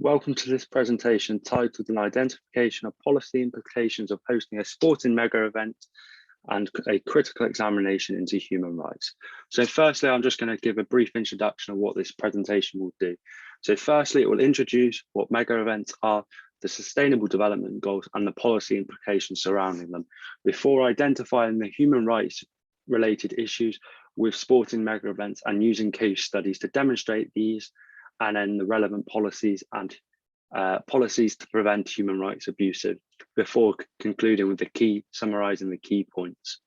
Welcome to this presentation titled An Identification of Policy Implications of Hosting a Sporting Mega Event and a Critical Examination into Human Rights. So firstly, I'm just going to give a brief introduction of what this presentation will do. So firstly, it will introduce what mega events are, the Sustainable Development Goals and the policy implications surrounding them, before identifying the human rights related issues with sporting mega events and using case studies to demonstrate these, and then the relevant policies and policies to prevent human rights abuses, before concluding with summarizing the key points.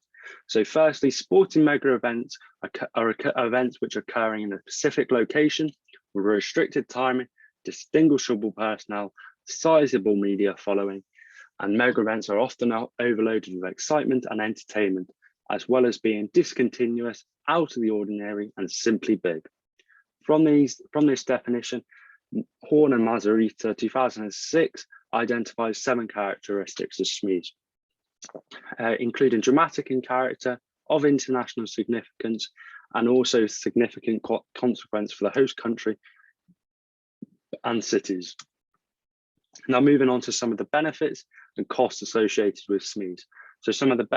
So firstly, sporting mega events are events which are occurring in a specific location with a restricted timing, distinguishable personnel, sizable media following, and mega events are often overloaded with excitement and entertainment, as well as being discontinuous, out of the ordinary, and simply big. From this definition, Horn and Mazarita 2006 identifies 7 characteristics of SMEs, including dramatic in character, of international significance, and also significant consequence for the host country and cities. Now moving on to some of the benefits and costs associated with SMEs. So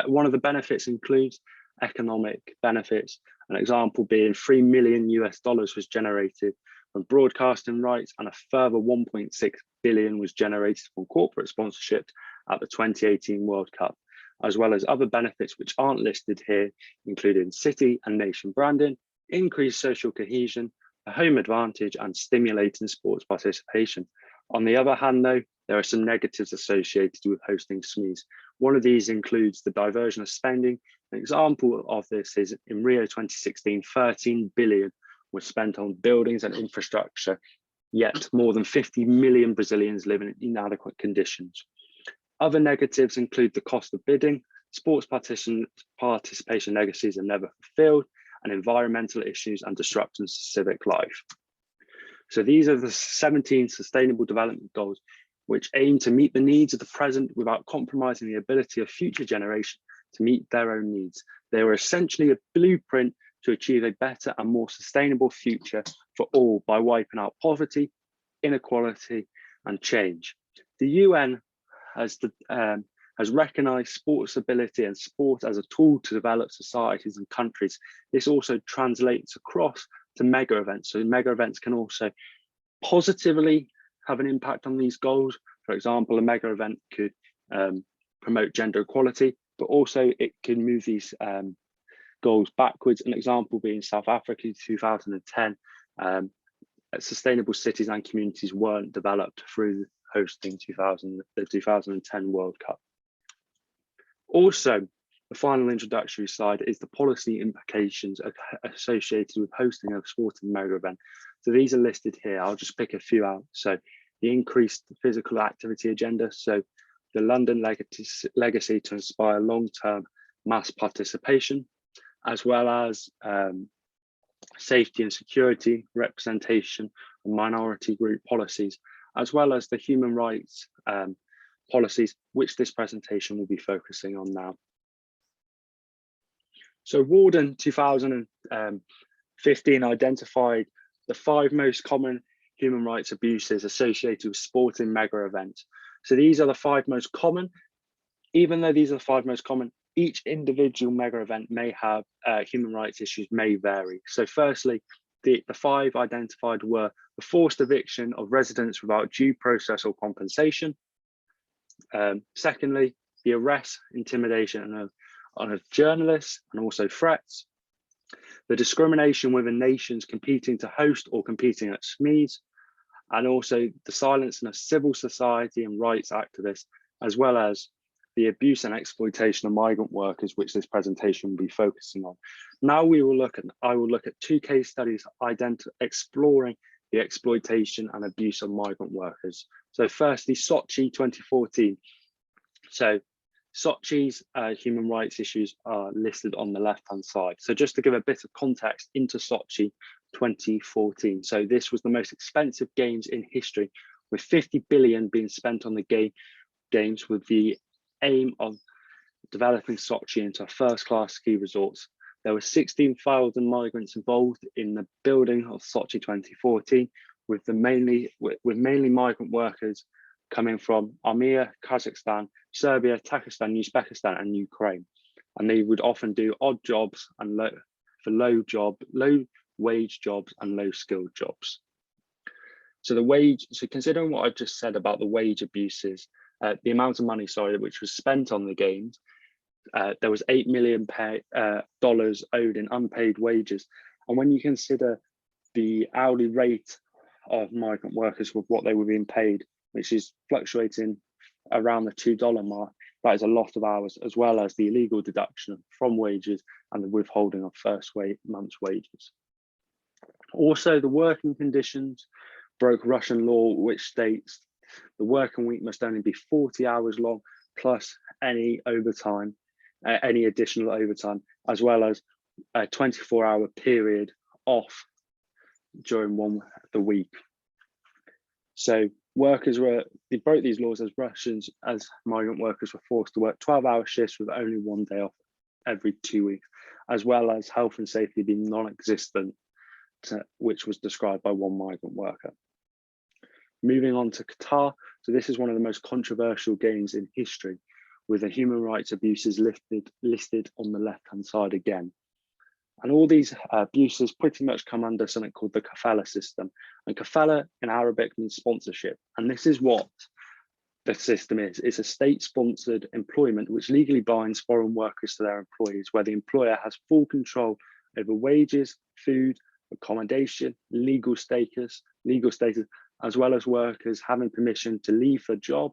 one of the benefits includes economic benefits, an example being $3 million was generated from broadcasting rights, and a further 1.6 billion was generated from corporate sponsorship at the 2018 World Cup, as well as other benefits which aren't listed here, including city and nation branding, increased social cohesion, a home advantage, and stimulating sports participation. On the other hand, though, there are some negatives associated with hosting SMEs. One of these includes the diversion of spending. An example of this is in Rio 2016, 13 billion was spent on buildings and infrastructure, yet more than 50 million Brazilians live in inadequate conditions. Other negatives include the cost of bidding, sports participation legacies are never fulfilled, and environmental issues and disruptions to civic life. So these are the 17 Sustainable Development Goals, which aim to meet the needs of the present without compromising the ability of future generations to meet their own needs. They are essentially a blueprint to achieve a better and more sustainable future for all by wiping out poverty, inequality, and change. The UN has recognized sports ability and sport as a tool to develop societies and countries. This also translates across to mega events. So mega events can also positively have an impact on these goals. For example, a mega event could promote gender equality, but also it can move these goals backwards. An example being South Africa 2010, sustainable cities and communities weren't developed through hosting the 2010 World Cup. Also, the final introductory slide is the policy implications associated with hosting a sporting mega event. So these are listed here. I'll just pick a few out. So the increased physical activity agenda. So the London legacy to inspire long-term mass participation, as well as safety and security, representation, and minority group policies, as well as the human rights policies, which this presentation will be focusing on now. So Warden 2015 identified the 5 most common human rights abuses associated with sporting mega events. So these are the 5 most common. Even though these are the 5 most common, each individual mega event may have human rights issues may vary. So firstly, the 5 identified were the forced eviction of residents without due process or compensation. Secondly, the arrest, intimidation of journalists and also threats. The discrimination within nations competing to host or competing at SMEs, and also the silencing of civil society and rights activists, as well as the abuse and exploitation of migrant workers, which this presentation will be focusing on. Now I will look at 2 case studies exploring the exploitation and abuse of migrant workers. So firstly, Sochi 2014. So Sochi's human rights issues are listed on the left-hand side. So just to give a bit of context into Sochi 2014. So this was the most expensive games in history, with 50 billion being spent on the games, with the aim of developing Sochi into a first-class ski resorts. There were 16,000 migrants involved in the building of Sochi 2014, with mainly migrant workers coming from Armenia, Kazakhstan, Serbia, Tajikistan, Uzbekistan, and Ukraine. And they would often do odd jobs and low wage jobs and low skilled jobs. So considering what I've just said about the wage abuses, the amount of money, which was spent on the games, there was $8 million owed in unpaid wages. And when you consider the hourly rate of migrant workers with what they were being paid, which is fluctuating around the $2 mark, that is a lot of hours, as well as the illegal deduction from wages and the withholding of first month's wages. Also, the working conditions broke Russian law, which states the working week must only be 40 hours long, plus any overtime, any additional overtime, as well as a 24-hour period off during the week. So they broke these laws as migrant workers were forced to work 12-hour shifts with only 1 day off every 2 weeks, as well as health and safety being non-existent, which was described by one migrant worker. Moving on to Qatar. So this is one of the most controversial games in history, with the human rights abuses listed on the left-hand side again. And all these abuses pretty much come under something called the kafala system. And kafala in Arabic means sponsorship. And this is what the system is. It's a state-sponsored employment which legally binds foreign workers to their employees, where the employer has full control over wages, food, accommodation, legal status, as well as workers having permission to leave their job,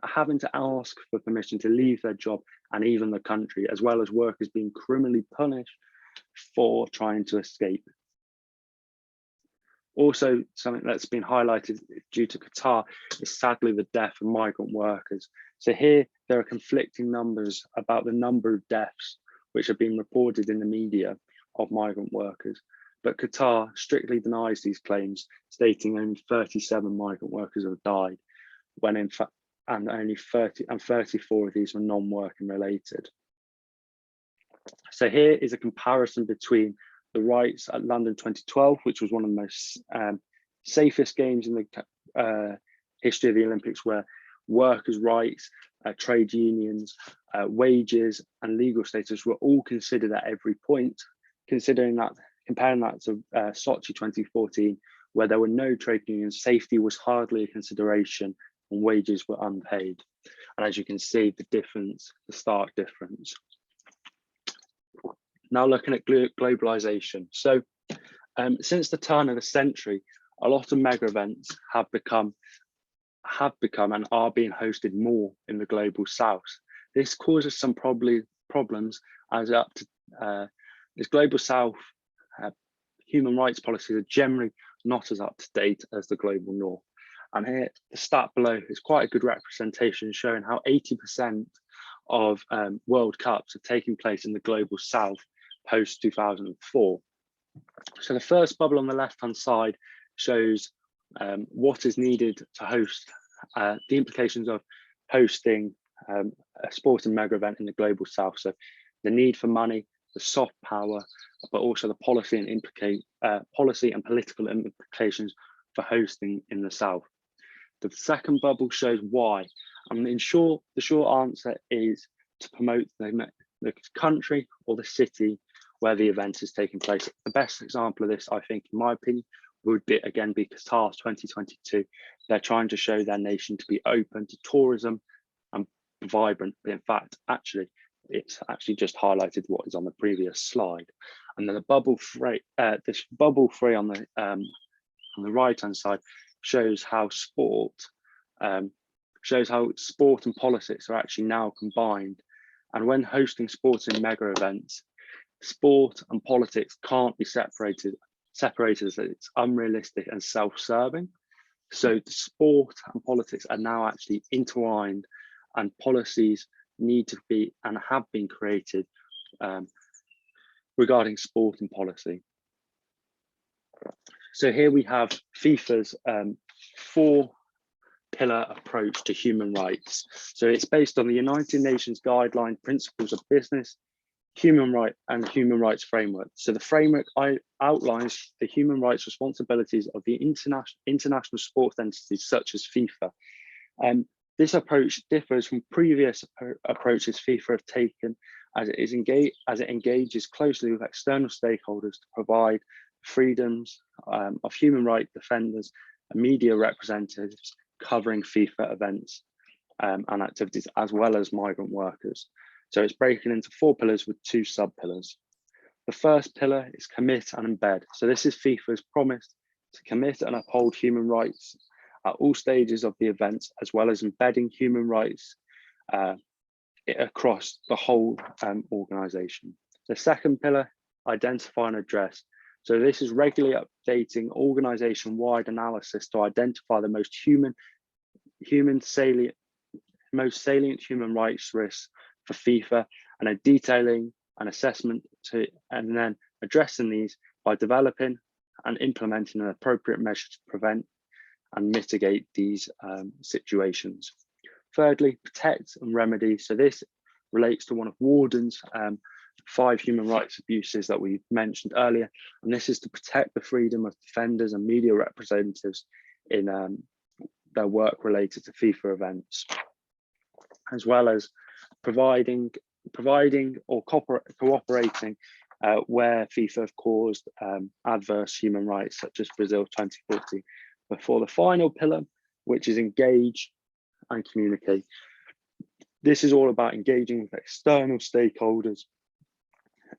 having to ask for permission to leave their job, and even the country, as well as workers being criminally punished for trying to escape. Also, something that's been highlighted due to Qatar is sadly the death of migrant workers. So here there are conflicting numbers about the number of deaths which have been reported in the media of migrant workers. But Qatar strictly denies these claims, stating only 37 migrant workers have died, when in fact, and only 34 of these were non-working related. So here is a comparison between the rights at London 2012, which was one of the most safest games in the history of the Olympics, where workers' rights, trade unions, wages, and legal status were all considered at every point. Comparing that to Sochi 2014, where there were no trade unions, safety was hardly a consideration, and wages were unpaid. And as you can see, the stark difference. Now looking at globalization. So since the turn of the century, a lot of mega events have become and are being hosted more in the global south. This causes some problems as global south human rights policies are generally not as up to date as the global north. And here, the stat below is quite a good representation showing how 80% of World Cups are taking place in the global south post 2004. So the first bubble on the left-hand side shows what is needed to host, the implications of hosting a sporting mega event in the global south. So the need for money, the soft power, but also the policy and political implications for hosting in the south. The second bubble shows why. And in short, the short answer is to promote the country or the city where the event is taking place. The best example of this, I think, in my opinion, would be Qatar 2022. They're trying to show their nation to be open to tourism and vibrant. But in fact, it's actually just highlighted what is on the previous slide. And then the bubble three, this bubble three on the right-hand side shows how sport and politics are actually now combined. And when hosting sporting mega events, sport and politics can't be separated as it's unrealistic and self-serving. So the sport and politics are now actually intertwined, and policies need to be and have been created regarding sport and policy. So here we have FIFA's 4-pillar approach to human rights. So it's based on the United Nations Guideline Principles of Business, human rights framework. So the framework outlines the human rights responsibilities of the international sports entities such as FIFA. This approach differs from previous approaches FIFA have taken, as it engages closely with external stakeholders to provide freedoms of human rights defenders and media representatives covering FIFA events and activities, as well as migrant workers. So it's breaking into 4 pillars with 2 sub-pillars. The first pillar is commit and embed. So this is FIFA's promise to commit and uphold human rights at all stages of the events, as well as embedding human rights across the whole organisation. The second pillar, identify and address. So this is regularly updating organisation-wide analysis to identify the most salient human rights risks for FIFA, and a detailing an assessment and then addressing these by developing and implementing an appropriate measure to prevent and mitigate these situations. Thirdly, protect and remedy. So this relates to one of Warden's 5 human rights abuses that we mentioned earlier, and this is to protect the freedom of defenders and media representatives in their work related to FIFA events, as well as providing or cooperating where FIFA have caused adverse human rights, such as Brazil 2014. Before the final pillar, which is engage and communicate. This is all about engaging with external stakeholders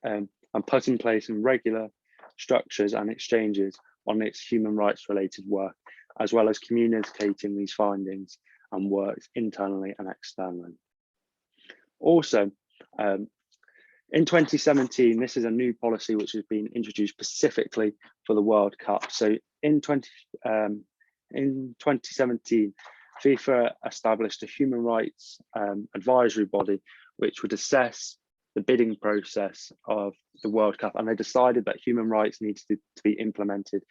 and put in place in regular structures and exchanges on its human rights related work, as well as communicating these findings and works internally and externally. Also, in 2017, this is a new policy which has been introduced specifically for the World Cup. So in 2017, FIFA established a human rights advisory body which would assess the bidding process of the World Cup, and they decided that human rights needed to be implemented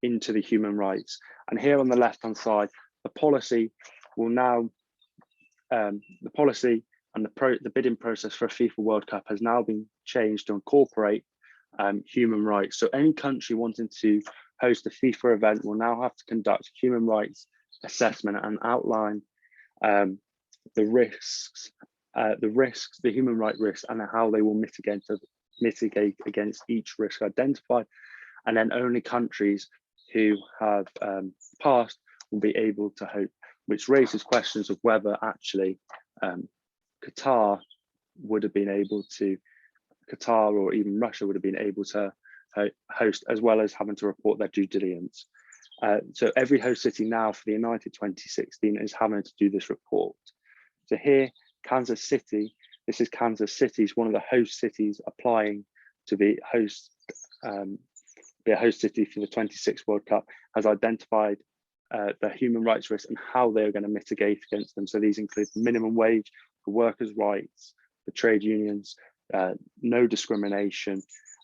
into the human rights. And here on the left-hand side, the policy will now, the policy and the bidding process for a FIFA World Cup has now been changed to incorporate human rights. So any country wanting to host a FIFA event will now have to conduct human rights assessment and outline the human rights risks, and how they will mitigate against each risk identified. And then only countries who have passed will be able to host, which raises questions of whether actually Qatar or even Russia would have been able to host, as well as having to report their due diligence. So every host city now for the United 2016 is having to do this report. So here, Kansas City, this is Kansas City's one of the host cities applying to be a host city for the 26th World Cup, has identified the human rights risks and how they're going to mitigate against them. So these include minimum wage for workers' rights, for trade unions, no discrimination,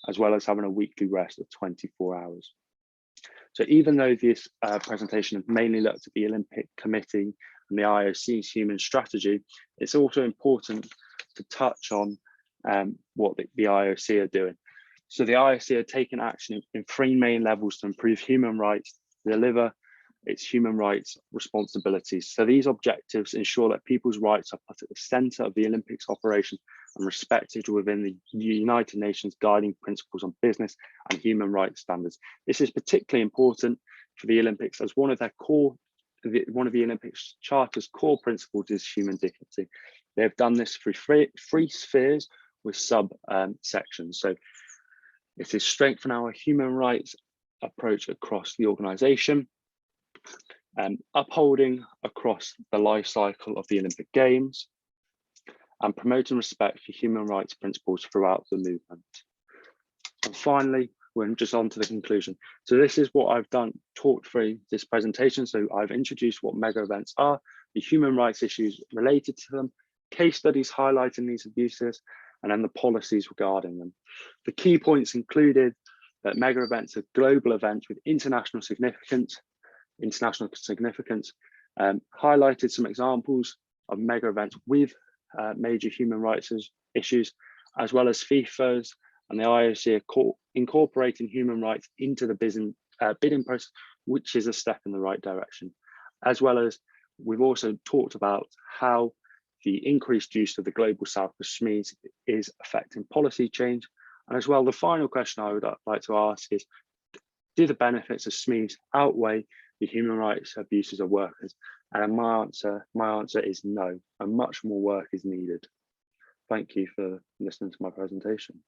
as well as having a weekly rest of 24 hours. So even though this presentation has mainly looked at the Olympic Committee and the IOC's human strategy, it's also important to touch on what the IOC are doing. So the IOC are taking action in 3 main levels to improve human rights, deliver its human rights responsibilities. So these objectives ensure that people's rights are put at the center of the Olympics operation and respected within the United Nations guiding principles on business and human rights standards. This is particularly important for the Olympics, as one of the Olympics Charter's core principles is human dignity. They've done this through 3 spheres with sub-sections. So it is strengthen our human rights approach across the organisation, upholding across the life cycle of the Olympic Games, and promoting respect for human rights principles throughout the movement. And finally, we're just on to the conclusion. So this is what I've talked through this presentation. So I've introduced what mega events are, the human rights issues related to them, case studies highlighting these abuses, and then the policies regarding them. The key points included that mega events are global events with international significance, highlighted some examples of mega events with major human rights issues, as well as FIFO's and the IOC are incorporating human rights into the bidding process, which is a step in the right direction. As well as we've also talked about how the increased use of the Global South for SMEs is affecting policy change. And as well, the final question I would like to ask is, do the benefits of SMEs outweigh the human rights abuses of workers? And my answer is no, and much more work is needed. Thank you for listening to my presentation.